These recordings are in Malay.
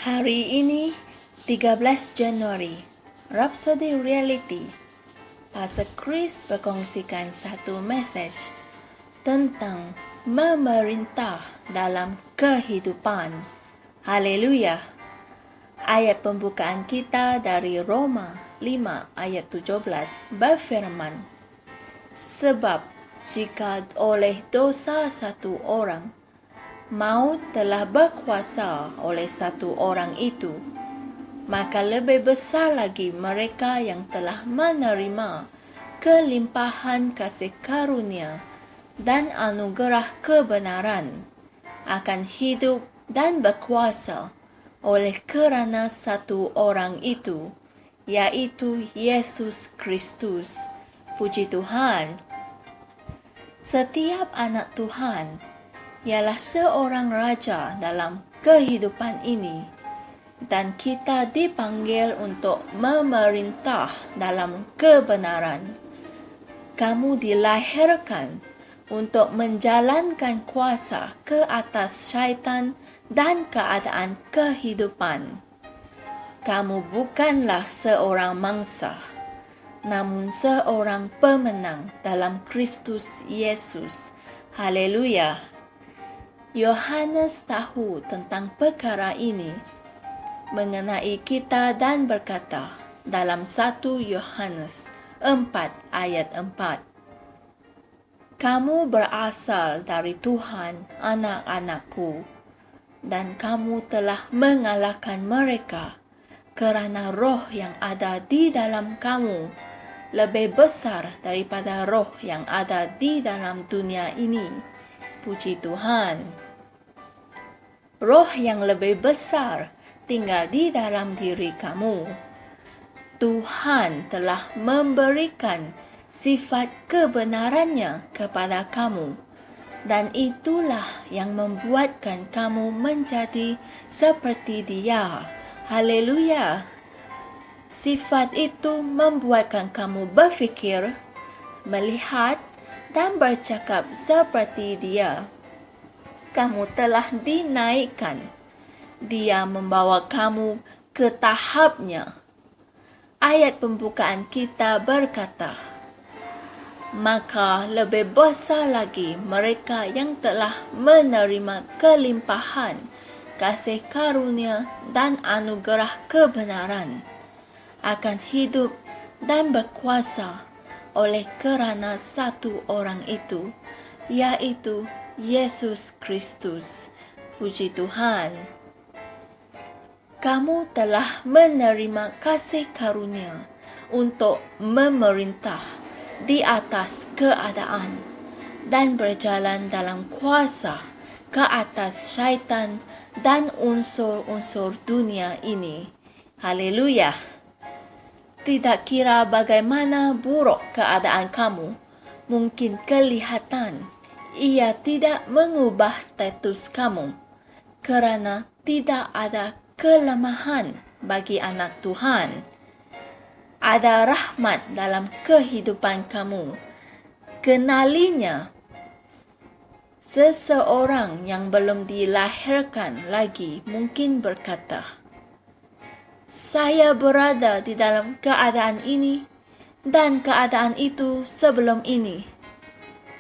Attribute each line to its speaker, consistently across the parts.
Speaker 1: Hari ini 13 Januari, Rhapsody Reality. Pastor Chris berkongsikan satu mesej tentang memerintah dalam kehidupan. Haleluya. Ayat pembukaan kita dari Roma 5 ayat 17 berfirman, sebab jika oleh dosa satu orang maut telah berkuasa oleh satu orang itu, maka lebih besar lagi mereka yang telah menerima kelimpahan kasih karunia dan anugerah kebenaran akan hidup dan berkuasa oleh kerana satu orang itu, yaitu Yesus Kristus. Puji Tuhan. Setiap anak Tuhan ialah seorang raja dalam kehidupan ini, dan kita dipanggil untuk memerintah dalam kebenaran. Kamu dilahirkan untuk menjalankan kuasa ke atas syaitan dan keadaan kehidupan. Kamu bukanlah seorang mangsa, namun seorang pemenang dalam Kristus Yesus. Haleluya. Yohanes tahu tentang perkara ini mengenai kita dan berkata dalam 1 Yohanes 4 ayat 4, kamu berasal dari Tuhan, anak-anakku, dan kamu telah mengalahkan mereka kerana roh yang ada di dalam kamu lebih besar daripada roh yang ada di dalam dunia ini. Puji Tuhan. Roh yang lebih besar tinggal di dalam diri kamu. Tuhan telah memberikan sifat kebenarannya kepada kamu, dan itulah yang membuatkan kamu menjadi seperti Dia. Haleluya. Sifat itu membuatkan kamu berfikir, melihat, dan bercakap seperti Dia. Kamu telah dinaikkan. Dia membawa kamu ke tahapnya. Ayat pembukaan kita berkata, maka lebih besar lagi mereka yang telah menerima kelimpahan kasih karunia dan anugerah kebenaran akan hidup dan berkuasa oleh kerana satu orang itu, yaitu Yesus Kristus. Puji Tuhan. Kamu telah menerima kasih karunia untuk memerintah di atas keadaan dan berjalan dalam kuasa ke atas syaitan dan unsur-unsur dunia ini. Haleluya. Tidak kira bagaimana buruk keadaan kamu mungkin kelihatan, ia tidak mengubah status kamu, kerana tidak ada kelemahan bagi anak Tuhan. Ada rahmat dalam kehidupan kamu. Kenalinya. Seseorang yang belum dilahirkan lagi mungkin berkata, saya berada di dalam keadaan ini dan keadaan itu sebelum ini,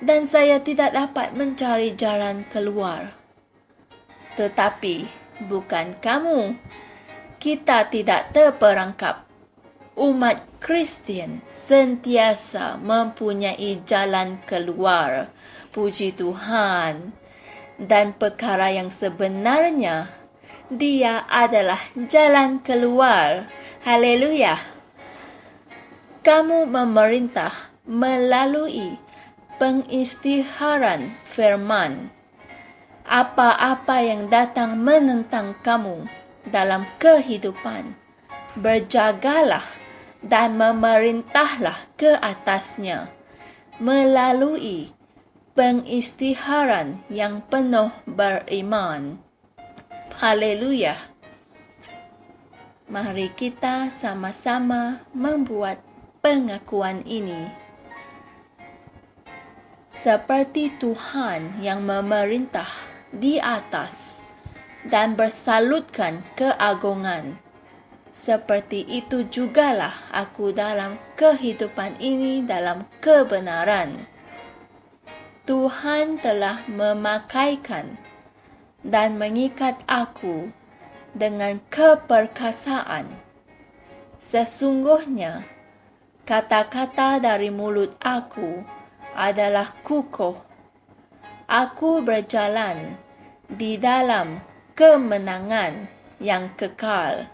Speaker 1: dan saya tidak dapat mencari jalan keluar. Tetapi bukan kamu. Kita tidak terperangkap. Umat Kristian sentiasa mempunyai jalan keluar. Puji Tuhan. Dan perkara yang sebenarnya, Dia adalah jalan keluar. Haleluya. Kamu memerintah melalui pengisytiharan firman. Apa-apa yang datang menentang kamu dalam kehidupan, berjagalah dan memerintahlah ke atasnya melalui pengisytiharan yang penuh beriman. Haleluya. Mari kita sama-sama membuat pengakuan ini. Seperti Tuhan yang memerintah di atas dan bersalutkan keagungan. Seperti itu jugalah aku dalam kehidupan ini dalam kebenaran. Tuhan telah memakaikan dan mengikat aku dengan keperkasaan. Sesungguhnya, kata-kata dari mulut aku adalah kukuh. Aku berjalan di dalam kemenangan yang kekal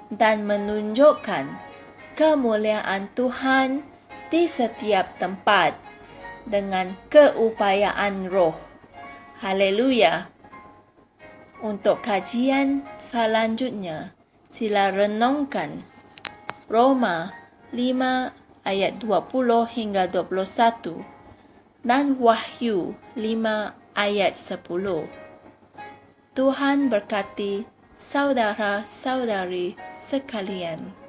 Speaker 1: dan menunjukkan kemuliaan Tuhan di setiap tempat dengan keupayaan roh. Haleluya. Untuk kajian selanjutnya, sila renungkan Roma 5 ayat 20 hingga 21 dan Wahyu 5 ayat 10. Tuhan berkati saudara-saudari sekalian.